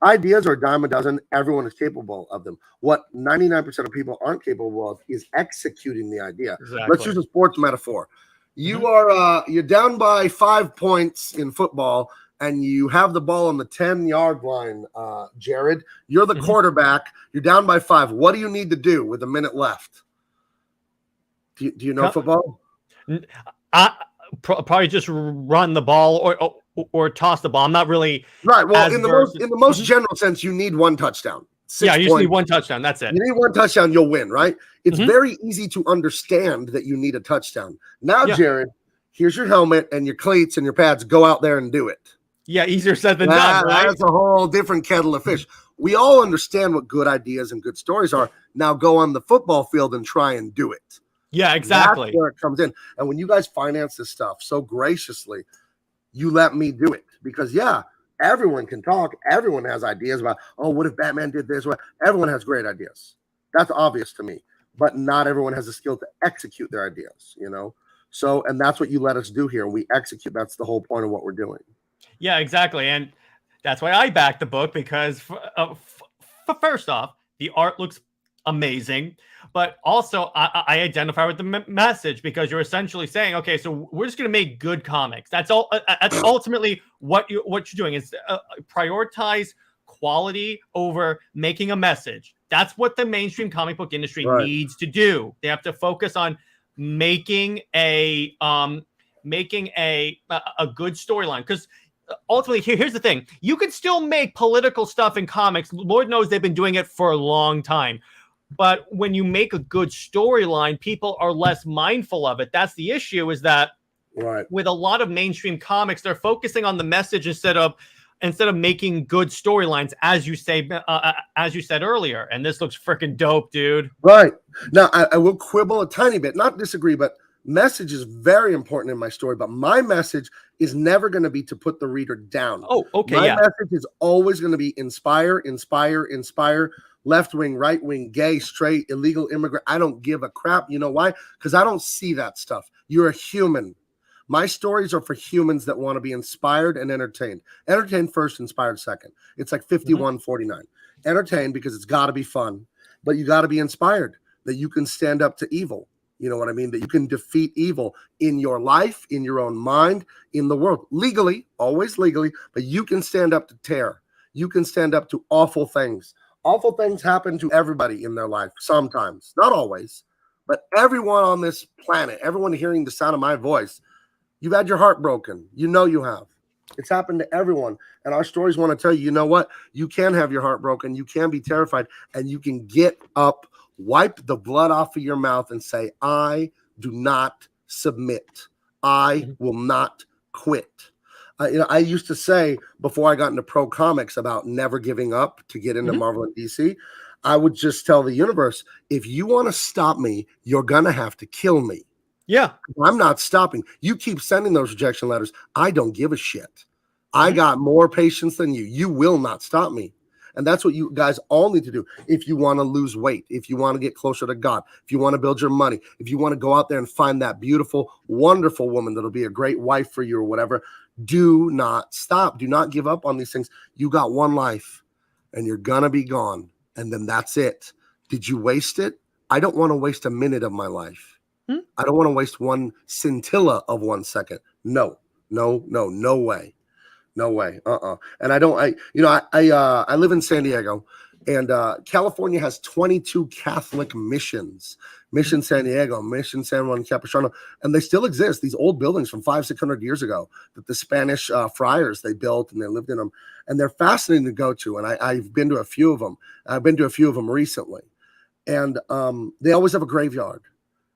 Ideas are a dime a dozen. Everyone is capable of them. What 99% of people aren't capable of is executing the idea. Exactly. Let's use a sports metaphor. You're down by 5 points in football, and you have the ball on the 10-yard line, Jared. You're the quarterback. You're down by 5. What do you need to do with a minute left? Do you know football? Probably just run the ball or toss the ball. I'm not really right. Well, in the most general sense, you need one touchdown. You just need one touchdown. That's it. You need one touchdown, you'll win, right? It's very easy to understand that you need a touchdown. Now, Jared, here's your helmet and your cleats and your pads. Go out there and do it. Yeah, easier said than done, right? That's a whole different kettle of fish. We all understand what good ideas and good stories are. Now go on the football field and try and do it. Yeah, exactly. That's where it comes in. And when you guys finance this stuff so graciously, you let me do it. Because, everyone can talk. Everyone has ideas about, what if Batman did this? Everyone has great ideas. That's obvious to me. But not everyone has the skill to execute their ideas, So, and that's what you let us do here. We execute. That's the whole point of what we're doing. Yeah, exactly. And that's why I backed the book, because first off, the art looks amazing, but also I identify with the message, because you're essentially saying, okay, so we're just going to make good comics. That's all. That's ultimately what you're doing, is prioritize quality over making a message. That's what the mainstream comic book industry needs to do. They have to focus on making a good storyline, because ultimately, here's the thing. You can still make political stuff in comics. Lord knows they've been doing it for a long time. But when you make a good storyline, people are less mindful of it. That's the issue, is that with a lot of mainstream comics, they're focusing on the message instead of making good storylines, as you said earlier. And this looks freaking dope, dude. Right. Now, I will quibble a tiny bit, not disagree, but message is very important in my story, but my message is never going to be to put the reader down. Oh, okay. My message is always going to be inspire, left wing, right wing, gay, straight, illegal immigrant. I don't give a crap. You know why? Because I don't see that stuff. You're a human. My stories are for humans that want to be inspired and entertained. Entertained first, inspired second. It's like 51-49. Entertained because it's got to be fun, but you got to be inspired that you can stand up to evil. You know what I mean? That you can defeat evil in your life, in your own mind, in the world. Legally, always legally, but you can stand up to terror. You can stand up to awful things. Awful things happen to everybody in their life sometimes, not always, but everyone on this planet, everyone hearing the sound of my voice, you've had your heart broken. You know you have. It's happened to everyone. And our stories want to tell you, you know what? You can have your heart broken. You can be terrified, and you can get up, wipe the blood off of your mouth and say, I do not submit. I will not quit. I used to say before I got into pro comics about never giving up to get into Marvel and DC, I would just tell the universe, if you want to stop me, you're going to have to kill me. Yeah. I'm not stopping. You keep sending those rejection letters. I don't give a shit. I got more patience than you. You will not stop me. And that's what you guys all need to do. If you want to lose weight, if you want to get closer to God, if you want to build your money, if you want to go out there and find that beautiful, wonderful woman that'll be a great wife for you or whatever, do not stop. Do not give up on these things. You got one life and you're going to be gone. And then that's it. Did you waste it? I don't want to waste a minute of my life. I don't want to waste one scintilla of 1 second. No way. No way. And I live in San Diego, and California has 22 Catholic missions. Mission San Diego, Mission San Juan Capistrano, and they still exist. These old buildings from 500-600 years ago that the Spanish friars, they built and they lived in them. And they're fascinating to go to. And I've been to a few of them. I've been to a few of them recently. And they always have a graveyard.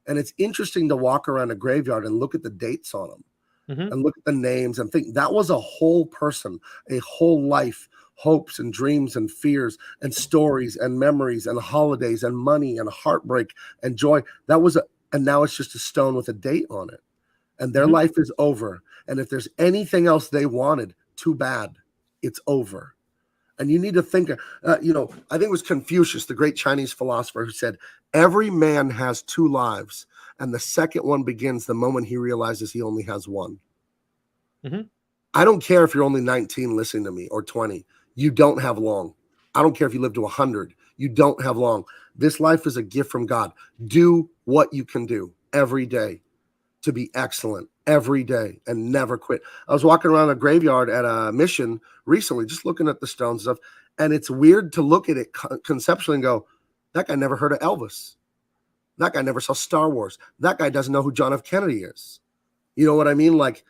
And it's interesting to walk around a graveyard and look at the dates on them. And look at the names and think that was a whole person, a whole life, hopes and dreams and fears and stories and memories and holidays and money and heartbreak and joy. And now it's just a stone with a date on it. And their life is over. And if there's anything else they wanted, too bad, it's over. And you need to think, I think it was Confucius, the great Chinese philosopher, who said, every man has two lives. And the second one begins the moment he realizes he only has one. I don't care if you're only 19 listening to me or 20. You don't have long. I don't care if you live to 100. You don't have long. This life is a gift from God. Do what you can do every day to be excellent every day and never quit. I was walking around a graveyard at a mission recently, just looking at the stones and stuff. And it's weird to look at it conceptually and go, that guy never heard of Elvis. That guy never saw Star Wars. That guy doesn't know who John F. Kennedy is. You know what I mean? Like,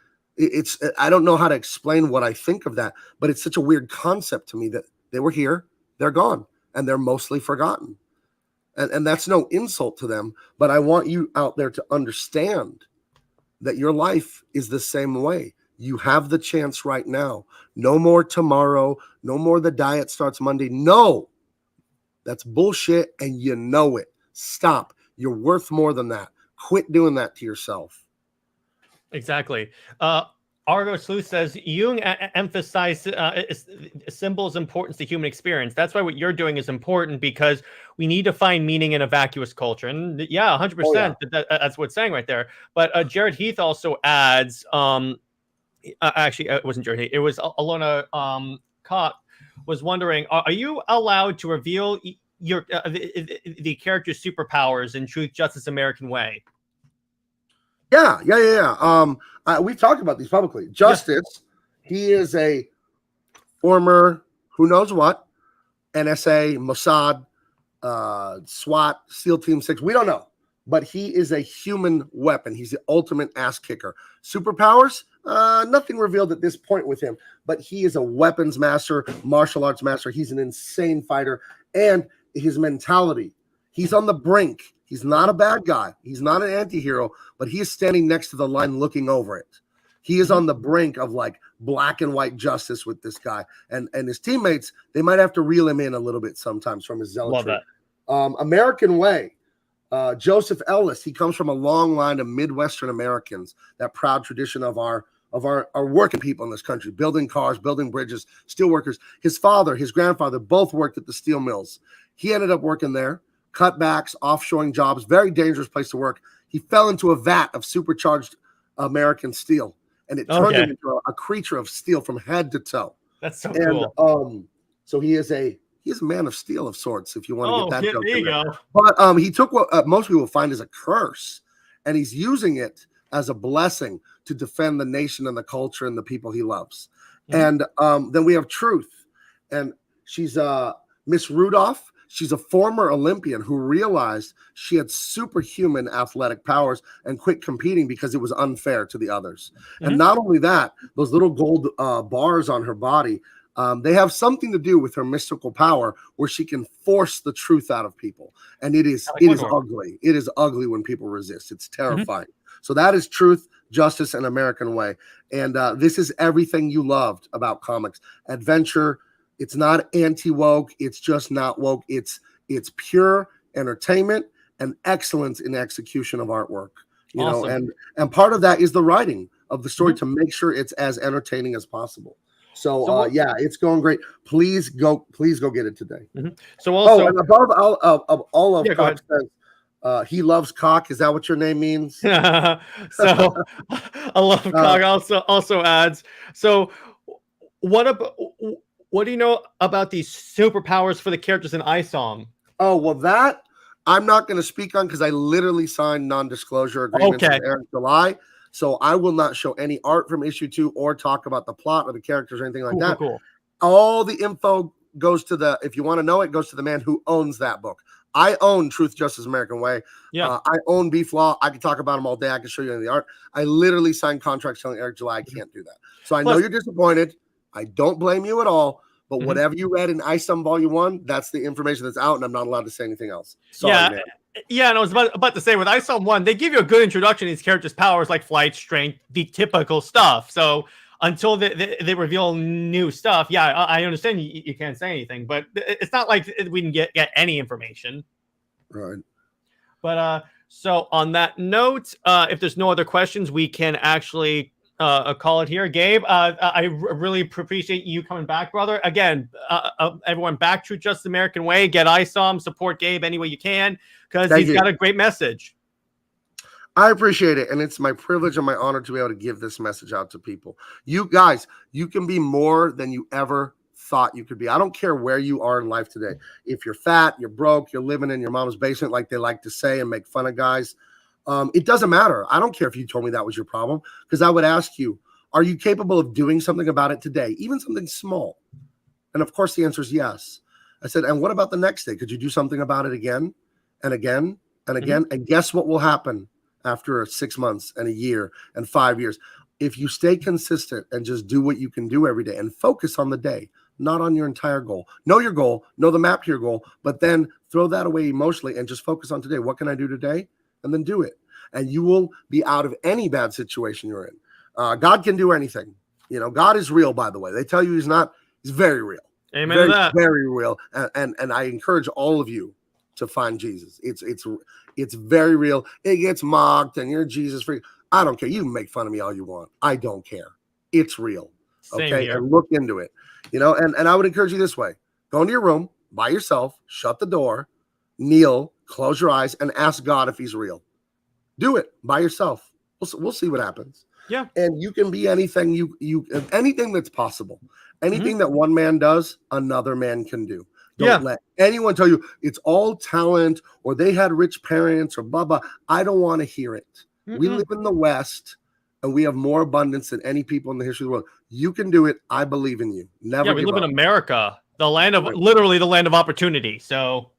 I don't know how to explain what I think of that, but it's such a weird concept to me that they were here, they're gone, and they're mostly forgotten. And that's no insult to them, but I want you out there to understand that your life is the same way. You have the chance right now. No more tomorrow. No more the diet starts Monday. No, that's bullshit, and you know it. Stop. You're worth more than that. Quit doing that to yourself. Exactly. Argo Sleuth says Jung emphasized symbols' importance to human experience. That's why what you're doing is important, because we need to find meaning in a vacuous culture. And yeah, 100%. Oh, yeah. That's what it's saying right there. But Jared Heath also adds, actually, it wasn't Jared Heath. It was Alona Cott was wondering, are you allowed to reveal your the character's superpowers in Truth, Justice, American Way? Yeah. We've talked about these publicly. Justice, he is a former, who knows what, NSA, Mossad, SWAT, SEAL Team 6. We don't know. But he is a human weapon. He's the ultimate ass kicker. Superpowers, nothing revealed at this point with him. But he is a weapons master, martial arts master. He's an insane fighter. And his mentality, he's on the brink. He's not a bad guy. He's not an anti-hero, but he is standing next to the line looking over it. He is on the brink of like black and white justice with this guy. And his teammates, they might have to reel him in a little bit sometimes from his zealotry. Love that. American Way, Joseph Ellis, he comes from a long line of Midwestern Americans, that proud tradition of our working people in this country, building cars, building bridges, steel workers. His father, his grandfather, both worked at the steel mills. He ended up working there. Cutbacks, offshoring jobs, very dangerous place to work. He fell into a vat of supercharged American steel, and it turned him into a creature of steel from head to toe. That's so cool. So he is a He's a man of steel of sorts, if you want to get that joke there in you there. go. But he took what most people find is a curse, and he's using it as a blessing to defend the nation and the culture and the people he loves. And then we have Truth, and she's Miss Rudolph. She's a former Olympian who realized she had superhuman athletic powers and quit competing because it was unfair to the others. And not only that, those little gold bars on her body, they have something to do with her mystical power where she can force the truth out of people. And it is ugly. It is ugly when people resist. It's terrifying. So that is Truth, Justice, and American Way. And this is everything you loved about comics. Adventure. It's not anti-woke. It's just not woke. It's pure entertainment and excellence in execution of artwork. You know, and part of that is the writing of the story to make sure it's as entertaining as possible. So yeah, it's going great. Please go get it today. So also, and above all of Cock says, he loves cock. Is that what your name means? So I love Cock also adds. So what do you know about these superpowers for the characters in Isom? Oh, well, that I'm not going to speak on because I literally signed non-disclosure agreements with Eric July. So I will not show any art from issue 2 or talk about the plot or the characters or anything like that. Cool. All the info goes to if you want to know it, goes to the man who owns that book. I own Truth, Justice, American Way. I own Beef Law. I can talk about them all day. I can show you the art. I literally signed contracts telling Eric July I can't do that. So I know you're disappointed. I don't blame you at all. But whatever you read in Isom Volume 1, that's the information that's out, and I'm not allowed to say anything else. Sorry, man. Yeah, and I was about to say, with Isom 1, they give you a good introduction to these characters' powers like flight, strength, the typical stuff. So until they reveal new stuff, I understand you can't say anything, but it's not like we can get any information. Right. But so on that note, if there's no other questions, we can actually call it here. Gabe, I really appreciate you coming back, brother. Again, everyone, back Truth, Justice, American Way. Get Isom, support Gabe any way you can, because he's got a great message. I appreciate it, and it's my privilege and my honor to be able to give this message out to people. You guys, you can be more than you ever thought you could be. I don't care where you are in life today. If you're fat, you're broke, you're living in your mom's basement like they like to say and make fun of guys, it doesn't matter. I don't care if you told me that was your problem, because I would ask you, are you capable of doing something about it today, even something small? And of course, the answer is yes. I said, and what about the next day? Could you do something about it again and again and again? And guess what will happen after 6 months and a year and 5 years? If you stay consistent and just do what you can do every day and focus on the day, not on your entire goal. Know your goal, know the map to your goal, but then throw that away emotionally and just focus on today. What can I do today? And then do it. And you will be out of any bad situation you're in. God can do anything. You know, God is real, by the way. They tell you he's not. He's very real. Amen to that. Very real. And I encourage all of you to find Jesus. It's very real. It gets mocked and you're Jesus freak. I don't care. You can make fun of me all you want. I don't care. It's real. Okay. And look into it. You know, and I would encourage you this way. Go into your room by yourself, shut the door, kneel, close your eyes, and ask God if he's real. Do it by yourself. We'll see what happens. Yeah. And you can be anything anything that's possible. Anything that one man does, another man can do. Don't let anyone tell you it's all talent or they had rich parents or blah, blah. I don't want to hear it. We live in the West and we have more abundance than any people in the history of the world. You can do it. I believe in you. Never give we live up. in America, the land of literally the land of opportunity. So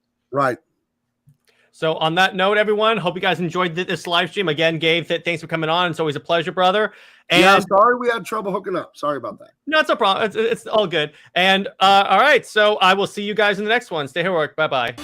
So on that note, everyone, hope you guys enjoyed this live stream. Again, Gabe, thanks for coming on. It's always a pleasure, brother. And sorry we had trouble hooking up. Sorry about that. No, it's no problem. It's all good. And all right, so I will see you guys in the next one. Stay here, work. Bye-bye.